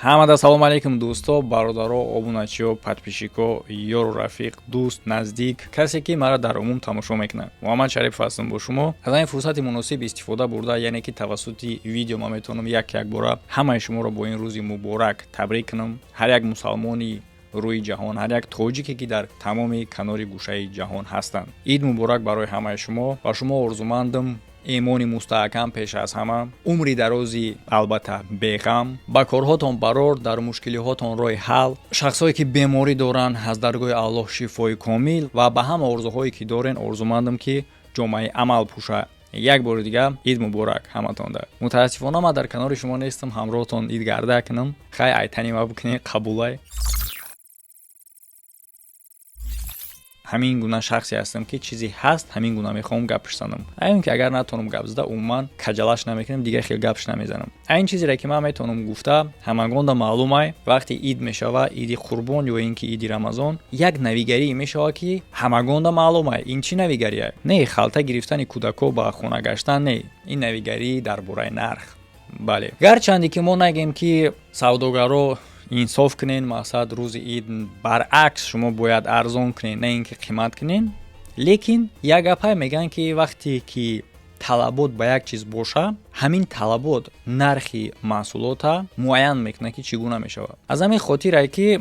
ҳамада салом алейкум дӯсто, бародаро, обуначиҳо, подписчико, ёру рафиқ, дӯст, наздик, касе ки маро дар умум тамошо мекунад. Муҳаммад Шарипов ҳастам бо шумо. Аз ин фурсати муносиб истифода бурда, яъне ки тавассути видео ман метавонам як бора ҳамаи шуморо бо ин рӯзи муборак табрик кунам. Ҳар як мусалмони рӯи ҷаҳон, ҳар як тоҷике ки дар тамоми канори гӯшаи ҷаҳон ҳастанд. Ид муборак барои ҳамаи шумо. Ба шумо орзумандам имони мустаҳкам пеш аз ҳама, умри дарози албатта беғам, ба корҳотон барор, дар мушкилиҳотон роҳи ҳал, шахсое ки беморӣ доранд аз даргоҳи Аллоҳ шифои комил ва ба ҳама орзуҳое ки дорен орзумандам ки ҷомаи амал пӯша. Як бори дигар ид муборак ҳаматонда. Мутаассифона ман дар канори шумо нестам, ҳамроҳтон ид гарда кунам. Хай айтани ма бикунед, қабулай. ҳамин гуна шахсе ҳастам ки чизе ҳаст, ҳамин гуна мехоҳам гапш занам. Ин ки агар натонам гап зада, умуман каҷалаш намекунам, дигар хел гапш намезанам. Ин чизере ки ман метавонам гуфта, ҳамагонда маълумай, вақти ид мешава, иди қурбон ё ин ки иди Рамазон, як навигарӣ мешава ки ҳамагонда маълумай. Ин чӣ навигария? Не халта гирифтани кӯдако ба хона гаштан, не. Ин навигарӣ дар бораи нарх. Бале. Гарчанде ки мо нагем ки савдогаро инсоф кунен, мақсад рӯзи ид баръакс шумо бояд арзон кунен, не ин ки қимат кунен. Лекин як гапай меган ки вақте ки талабот ба як чиз боша, ҳамин талабот нархи маҳсулота муайян мекунад ки чӣ гуна мешавад. Аз ҳамин хотире ки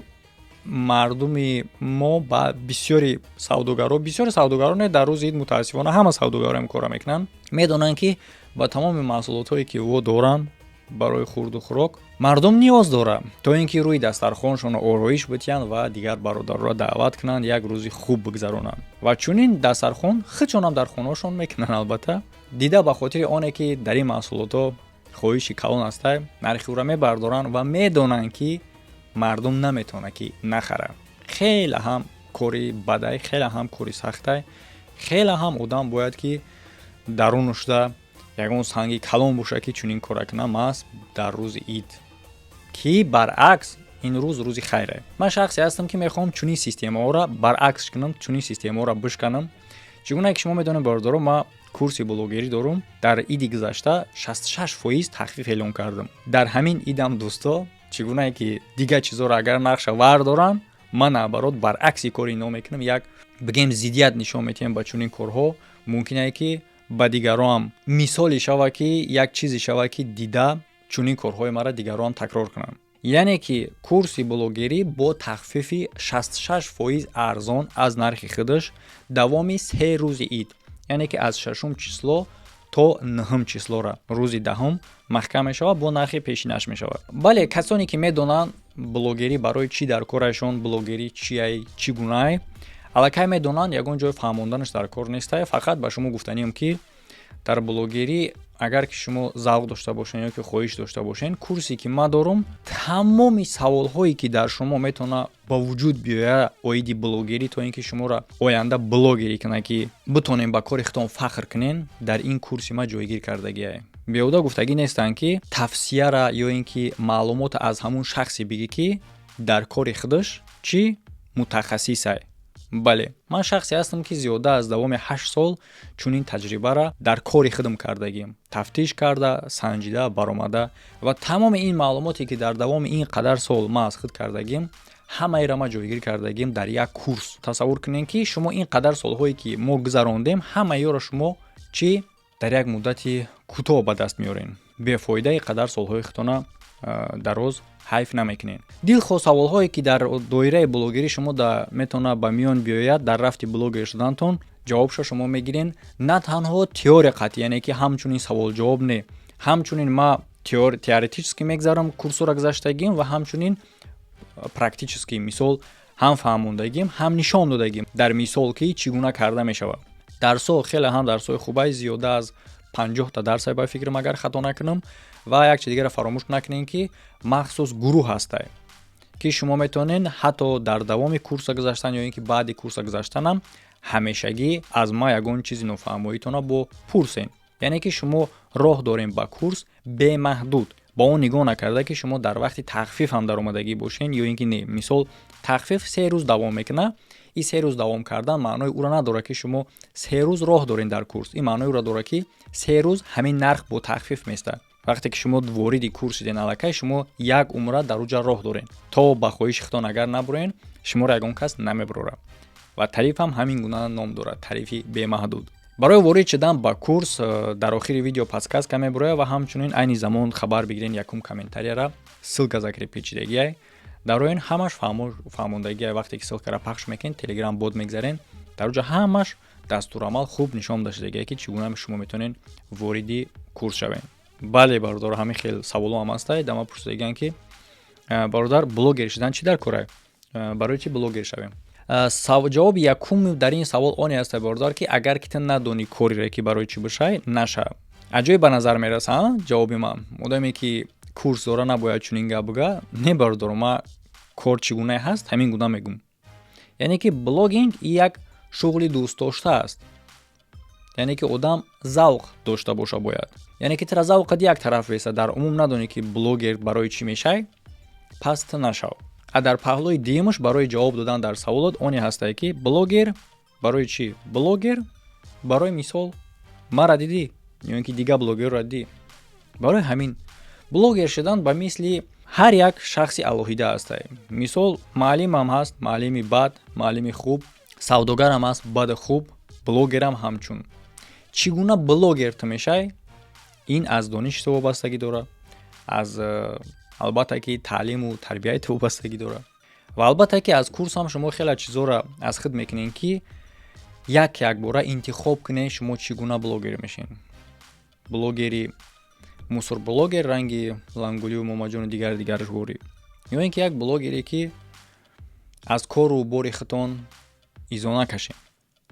мардуми мо ба бисёри савдогаро не дар рӯзи ид мутаассифона ҳама савдогаро ин кора мекунанд, медонанд ки ба тамоми маҳсулотҳое ки во доранд барои хурду хӯрок мардум ниёз дорад, то ин ки рӯи дастархоншон ороиш битиҳанд ва дигар бародарро даъват кунанд, як рӯзи хуб бигзаронанд. Ва чунин дастархон хичонам дар хонашон мекунанд. Албатта дида ба хотири оне ки дар ин маҳсулотҳо хоҳиши калон ҳастай, нархи ӯро мебардоранд ва медонанд ки мардум наметавонад ки нахарад. Хеле ҳам кори бадай, хеле ҳам кори сахтай, хеле ҳам одам бояд ки дарунашда ягон санги калон боша ки чунин кора кунам аст дар рӯзи ид, ки баръакс ин рӯз рӯзи хайре. Ман шахсе ҳастам ки мехоҳам чунин системаҳоро баръакс кунам, чунин системаҳоро бишканам. Чӣ гуна ки шумо медонед бародаро, ман курси блогерӣ дорам. Дар иди гузашта 66% тахфиф эълон кардам. Дар ҳамин идам дӯсто, чӣ гуна ки дигар чизҳоро агар нақша вардоранд, ман наоборот баръакси кори ино мекунам. Як бигем зиддият нишон метиҳам ба чунин корҳо. Мумкине ки ба дигаро ҳам мисоле шава ки як чизе шава ки дида чунин корҳои мара дигаро ҳам такрор кунанд. Яъне ки курси блогерӣ бо тахфифи 66% арзон аз нархи худаш давоми 3 рӯзи ид, яъне ки аз 6 число то 9 числора рӯзи 10 маҳкам мешавад, бо нархи пешинаш мешавад. Бале, касоне ки медонанд блогерӣ барои чӣ дар корашон, блогерӣ чиай, чӣ гунае, аллакай медонанд, ягон ҷой фаҳмонданаш дар кор нестай. Фақат ба шумо гуфтаниям ки дар блогерӣ агар ки шумо завқ дошта бошен ё ки хоҳиш дошта бошен, курсе ки ман дорам, тамоми саволҳое ки дар шумо метавона ба вуҷуд биёяд оиди блогерӣ, то ин ки шуморо оянда блогерӣ кунад ки битонем ба кори худтон фахр кунен, дар ин курси ман ҷойгир кардагиае. Беҳуда гуфтагӣ нестанд ки тавсияра ё ин ки маълумота аз ҳамун шахсе бигӣ ки дар кори худаш чӣ мутахассисай. Бале, ман шахсе ҳастам ки зиёда аз давоми 8 сол чунин таҷрибара дар кори худам кардагим, тафтиш карда, санҷида, баромада ва тамоми ин маълумоте ки дар давоми ин қадар сол ман аз худ кардагим, ҳамаеро ман ҷойгир кардагим дар як курс. Тасаввур кунед ки шумо ин қадар солҳое ки мо гузарондем, ҳамаеро шумо чӣ дар як муддати кӯтоҳ ба даст меорен. Бефоидаи қадар солҳои худтона дароз ҳайф намекунен. Дилхоҳ саволҳое ки дар доираи блогерӣ шумо метавона ба миён биёяд, дар рафти блогер шудантон ҷавобшо шумо мегирен. На танҳо теория қатъи, яъне ки ҳамчунин савол-ҷавоб не. Ҳамчунин ма теоретически мегзарам курсора гузаштагим ва ҳамчунин практически мисол ҳам фаҳмондагим, ҳам нишон додагим дар мисол ки чӣ гуна карда мешавад. Дарсҳо хеле ҳам дарсҳои хубай, зиёда аз 50 дарсай ба фикрам агар хато накунам. Ва як чиз дигара фаромӯш накунем ки махсус гурӯҳ ҳастай, ки шумо метавонед ҳатто дар давоми курса гузаштан ё ин ки баъди курса гузаштанам ҳамешагӣ аз ма ягон чизи нофаҳмоитона пурсен. Яъне ки шумо роҳ дорем ба курс бемаҳдуд. Ба он нигоҳ накарда ки шумо дар вақти тахфиф ҳам даромадагӣ бошен ё ин ки не. Мисол тахфиф 3 рӯз давом мекунад. ин 3 рӯз давом кардан маънои ӯро надорад ки шумо 3 рӯз роҳ дорен дар курс. Ин маънои ӯро дорад ки 3 рӯз ҳамин нарх бо тахфиф места. вақте ки шумо вориди курсиден аллакай шумо як умра дар уҷа роҳ дорен. То ба хоҳиши худтон агар набурен, шуморо ягон кас намебурора. Ва тариф ҳам ҳамин гуна ном дорад, тарифи бемаҳдуд. Барои ворид шудан ба курс дар охири видео подсказка мебуроя ва ҳамчунин айни замон хабар бигирен якум комментарияра ссилка закрепичидагиай. Дар оин ҳамаш фаҳмондагиай вақте ки ссилкаро пахш мекунед, Telegram бод мегзарен, дар уҷа ҳамаш дастурамал хуб нишон додагиай ки чӣ гуна шумо метавонед вориди курс шавед. Бале бародар, ҳамин хел саволо ҳам аст. Дама пурсидагиан ки бародар блогер шудан чӣ дар корай? Барои чӣ блогер шавем? Ҷавоби якум дар ин савол он аст бародар ки агар ки ту надони корире ки барои чӣ бошай, наша. Аҷоиб ба назар мераса ҷавоби ман. Одаме ки курс дора набояд чунин гап бигӯя. Не бародар, ма кор чӣ гуна ҳаст ҳамин гуна мегум. Яъне ки блогинг як шуғли дӯстдошта аст. яъне ки одам завқ дошта боша бояд. яъне ки тра завқат як тараф реса, дар умум надони ки блогер барои чӣ мешай, пас ту нашав. дар паҳлӯи дуюмаш барои ҷавоб додан дар саволот оне ҳастае ки блогер барои чӣ? Блогер барои мисол мара дидӣ ё ин ки дига блогерро дидӣ. барои ҳамин блогер шудан ба мисли ҳар як шахси алоҳида ҳастае. Мисол муаллимам ҳаст, муаллими бад, муаллими хуб, савдогарам ҳаст, бади хуб, блогерам ҳамчун. Чӣ гуна блогер ту мешай? Ин аз дониш ту вобастагӣ дорад, аз албатта ки таълиму тарбияи ту вобастагӣ дорад. Ва албатта ки аз курс ҳам шумо хеле чизора аз худ мекунед ки як бора интихоб кунед шумо чӣ гуна блогер мешин. Блогери мусорблогер ранги лангулию момаҷону дигаршгори. ё ин ки як блогере ки аз кору бори худтон изо накашем.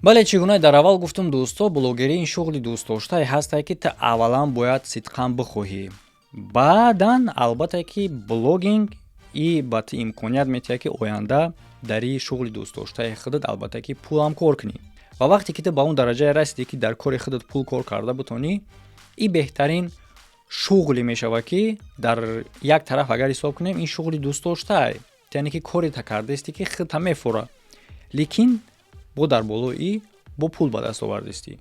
бале чӣ гуна дар аввал гуфтум дӯсто, блогерӣ ин шуғли дӯстдоштае ҳастае ки ту аввалан бояд сидқан бихоҳӣ. Баъдан албатта ки блогинг и ба ту имконият метиҳад ки оянда дар ин шуғли дӯстдоштаи худат албатта ки пулам кор кунӣ. ва вақте ки ту ба он дараҷае расидӣ ки дар кори худат пул кор карда бутонӣ, ин беҳтарин шуғле мешавад ки дар як тараф агар ҳисоб кунем ин шуғли дӯстдоштае. яъне ки корета кардаистӣ ки худта мефора, лекин бо дар болои бо пул ба даст овардистӣ.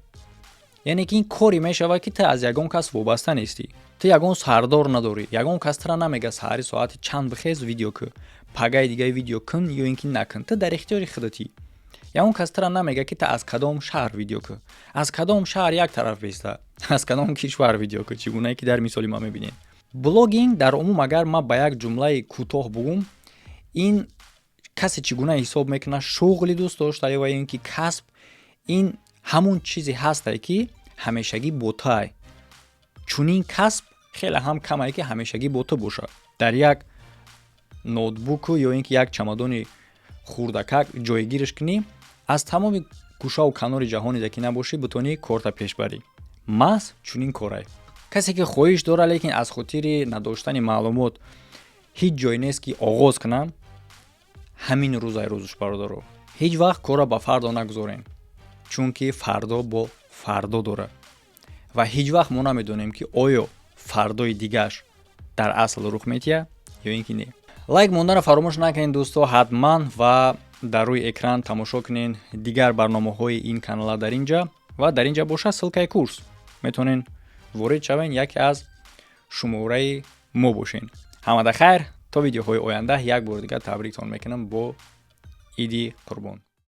яъне ки ин коре мешавад ки ту аз ягон кас вобаста нестӣ. ту ягон сардор надорӣ. ягон кас тура намега саҳари соати чанд бихез видео кун, пагаи дигаи видео кун ё ин ки накун. ту дар ихтиёри худатӣ. ягон кас тура намега ки ту аз кадом шаҳр видео кун, аз кадом шаҳр як тараф биста, аз кадом кишвар видео кун, чӣ гунае ки дар мисоли ма мебинед. Блогинг дар умум агар ма ба як ҷумлаи кӯтоҳ бугум, ин касе чӣ гуна ҳисоб мекунад шуғли дӯстдоштаи ва ин ки касб, ин ҳамун чизе ҳастае ки ҳамешагӣ бо туай. чунин касб хеле ҳам камае ки ҳамешагӣ бо ту бошад. дар як ноутбуку ё ин ки як чамодони хурдакак ҷойгирш кунӣ, аз тамоми гӯшаву канори ҷаҳонида ки набошӣ бутонӣ корта пеш барӣ. маҳз чунин корай. касе ки хоҳиш дорад лекин аз хотири надоштани маълумот ҳеҷ ҷой нест ки оғоз кунам, ҳамин рӯзай рӯзуш бародаро. ҳеҷ вақт корро ба фардо нагузорен, чунки фардо бо фардо дорад. ва ҳеҷ вақт мо намедонем ки оё фардои дигааш дар асл рух метиҳад ё ин ки не. лайк монданро фаромӯш накунед дӯсто, ҳатман ва дар рӯи экран тамошо кунед дигар барномаҳои ин канала дар инҷа ва дар инҷа бошад ссилкаи курс. метавонед ворид шавен, яке аз шумораи мо бошен. ҳамада хайр, то видеоҳои оянда як бор дигар табриктон мекунам бо иди қурбон.